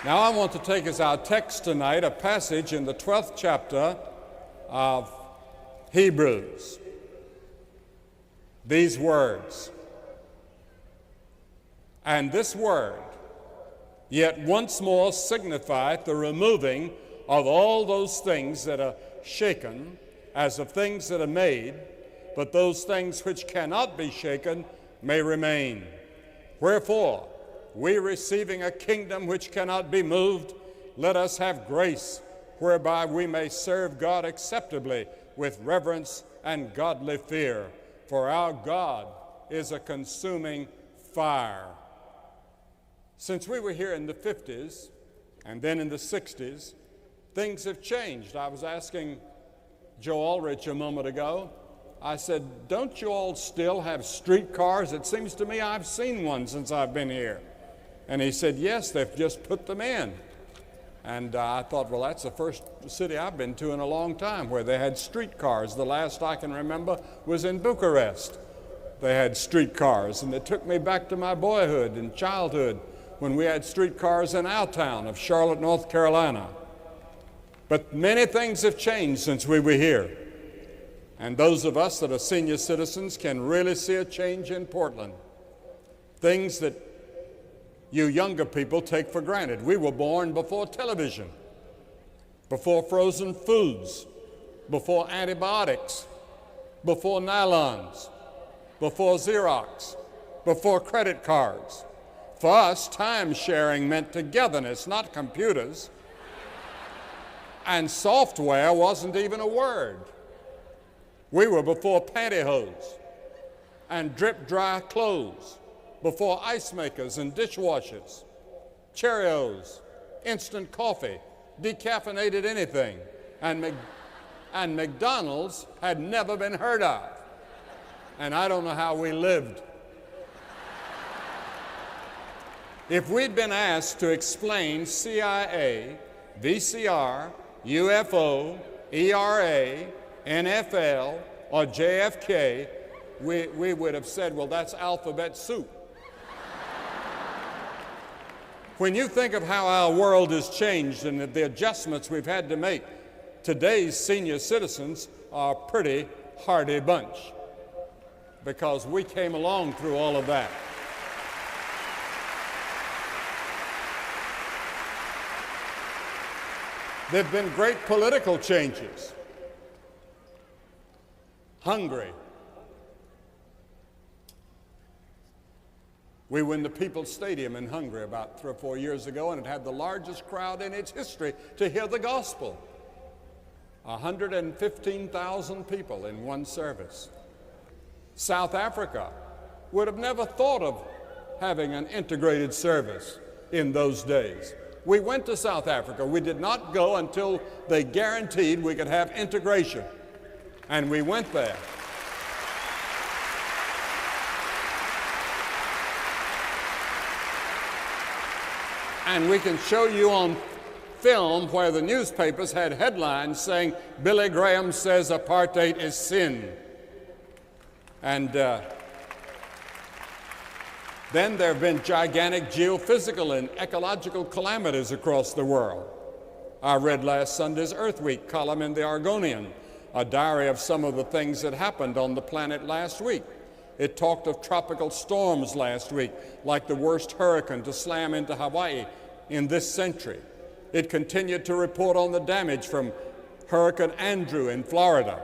Now I want to take as our text tonight a passage in the 12th chapter of Hebrews. These words, "And this word yet once more signifieth the removing of all those things that are shaken, as of things that are made, but those things which cannot be shaken may remain. Wherefore, we receiving a kingdom which cannot be moved, let us have grace whereby we may serve God acceptably with reverence and godly fear. For our God is a consuming fire." Since we were here in the 50s and then in the 60s, things have changed. I was asking Joe Ulrich a moment ago, I said, "Don't you all still have streetcars? It seems to me I've seen one since I've been here." And he said, "Yes, they've just put them in." And I thought, well, that's the first city I've been to in a long time where they had streetcars. The last I can remember was in Bucharest. They had streetcars, and it took me back to my boyhood and childhood when we had streetcars in our town of Charlotte, North Carolina. But many things have changed since we were here. And those of us that are senior citizens can really see a change in Portland. Things that you younger people take for granted. We were born before television, before frozen foods, before antibiotics, before nylons, before Xerox, before credit cards. For us, time sharing meant togetherness, not computers. And software wasn't even a word. We were before pantyhose and drip dry clothes, before ice makers and dishwashers, Cheerios, instant coffee, decaffeinated anything, and McDonald's had never been heard of. And I don't know how we lived. If we'd been asked to explain CIA, VCR, UFO, ERA, NFL, or JFK, we would have said, well, that's alphabet soup. When you think of how our world has changed and the adjustments we've had to make, today's senior citizens are a pretty hardy bunch because we came along through all of that. There have been great political changes. Hungary. We were in the People's Stadium in Hungary about 3 or 4 years ago, and it had the largest crowd in its history to hear the gospel. 115,000 people in one service. South Africa would have never thought of having an integrated service in those days. We went to South Africa. We did not go until they guaranteed we could have integration. And we went there. And we can show you on film where the newspapers had headlines saying, "Billy Graham says apartheid is sin." And then there have been gigantic geophysical and ecological calamities across the world. I read last Sunday's Earth Week column in the Argonian, a diary of some of the things that happened on the planet last week. It talked of tropical storms last week, like the worst hurricane to slam into Hawaii in this century. It continued to report on the damage from Hurricane Andrew in Florida.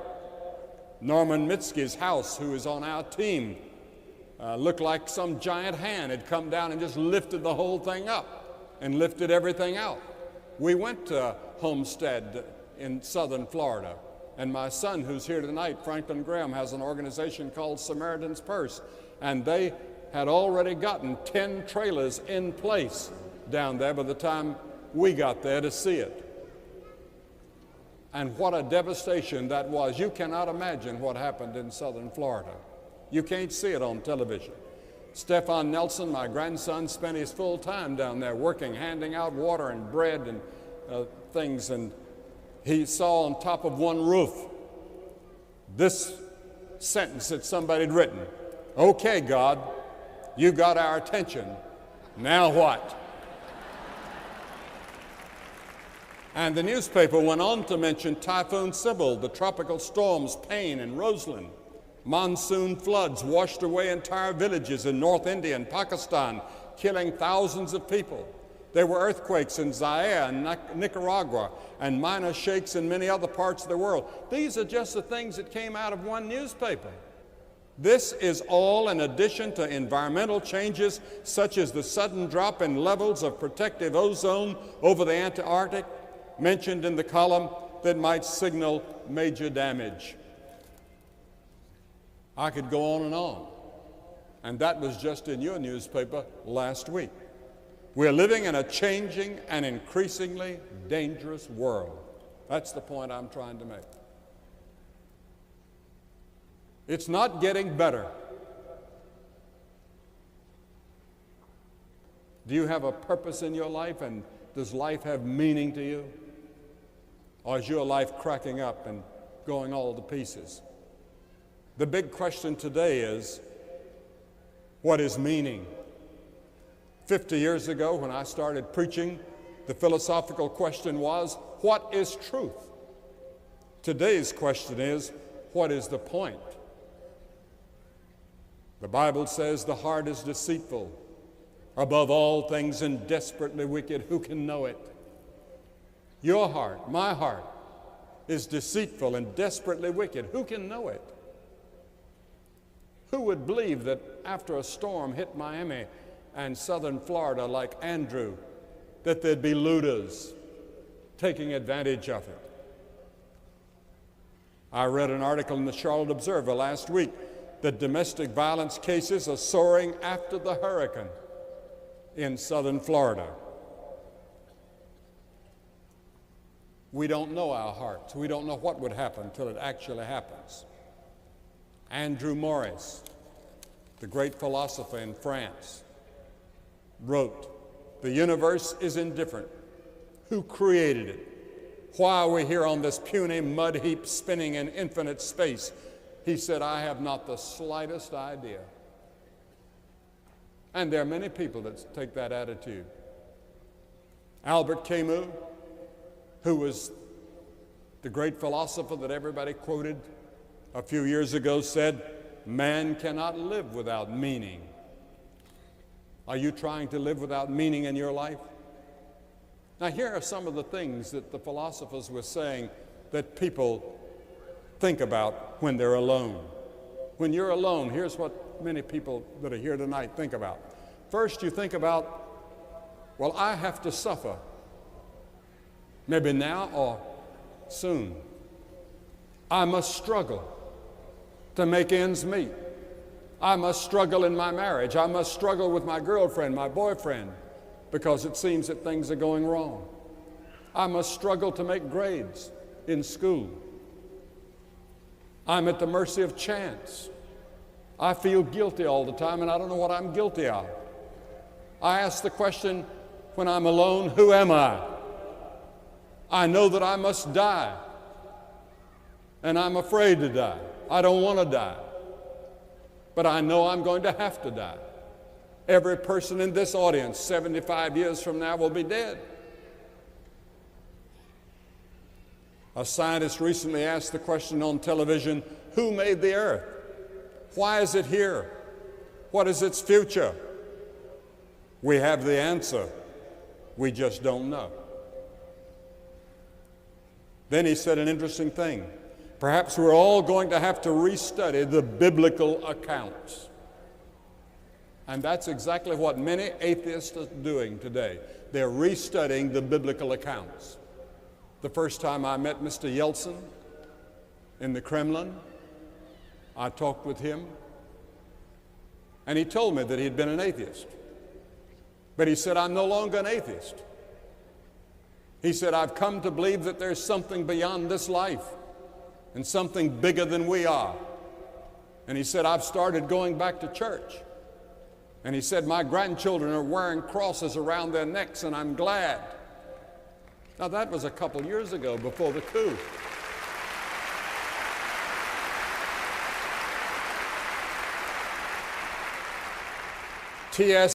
Norman Mitski's house, who is on our team, looked like some giant hand had come down and just lifted the whole thing up and lifted everything out. We went to Homestead in southern Florida, and my son, who's here tonight, Franklin Graham, has an organization called Samaritan's Purse, and they had already gotten 10 trailers in place down there by the time we got there to see it. And what a devastation that was. You cannot imagine what happened in southern Florida. You can't see it on television. Stefan Nelson, my grandson, spent his full time down there working, handing out water and bread and things, and he saw on top of one roof this sentence that somebody had written: "Okay, God, you got our attention. Now what?" And the newspaper went on to mention Typhoon Sybil, the tropical storms Payne and Roseland. Monsoon floods washed away entire villages in North India and Pakistan, killing thousands of people. There were earthquakes in Zaire and Nicaragua, and minor shakes in many other parts of the world. These are just the things that came out of one newspaper. This is all in addition to environmental changes such as the sudden drop in levels of protective ozone over the Antarctic, mentioned in the column, that might signal major damage. I could go on. And that was just in your newspaper last week. We're living in a changing and increasingly dangerous world. That's the point I'm trying to make. It's not getting better. Do you have a purpose in your life, and does life have meaning to you? Or is your life cracking up and going all to pieces? The big question today is, what is meaning? 50 years ago, when I started preaching, the philosophical question was, what is truth? Today's question is, what is the point? The Bible says the heart is deceitful above all things and desperately wicked. Who can know it? Your heart, my heart, is deceitful and desperately wicked. Who can know it? Who would believe that after a storm hit Miami and southern Florida like Andrew, that there'd be looters taking advantage of it? I read an article in the Charlotte Observer last week that domestic violence cases are soaring after the hurricane in southern Florida. We don't know our hearts. We don't know what would happen until it actually happens. Andrew Morris, the great philosopher in France, wrote, "The universe is indifferent. Who created it? Why are we here on this puny mud heap spinning in infinite space?" He said, "I have not the slightest idea." And there are many people that take that attitude. Albert Camus, who was the great philosopher that everybody quoted a few years ago, said, "Man cannot live without meaning." Are you trying to live without meaning in your life? Now, here are some of the things that the philosophers were saying that people think about when they're alone. When you're alone, here's what many people that are here tonight think about. First, you think about, well, I have to suffer, maybe now or soon. I must struggle to make ends meet. I must struggle in my marriage. I must struggle with my girlfriend, my boyfriend, because it seems that things are going wrong. I must struggle to make grades in school. I'm at the mercy of chance. I feel guilty all the time, and I don't know what I'm guilty of. I ask the question when I'm alone, who am I? I know that I must die, and I'm afraid to die. I don't want to die, but I know I'm going to have to die. Every person in this audience 75 years from now will be dead. A scientist recently asked the question on television, who made the earth? Why is it here? What is its future? We have the answer. We just don't know. Then he said an interesting thing. Perhaps we're all going to have to restudy the biblical accounts. And that's exactly what many atheists are doing today. They're restudying the biblical accounts. The first time I met Mr. Yeltsin in the Kremlin, I talked with him, and he told me that he'd been an atheist. But he said, I'm no longer an atheist. He said, I've come to believe that there's something beyond this life and something bigger than we are. And he said, I've started going back to church. And he said, my grandchildren are wearing crosses around their necks, and I'm glad. Now, that was a couple years ago, before the coup. T.S.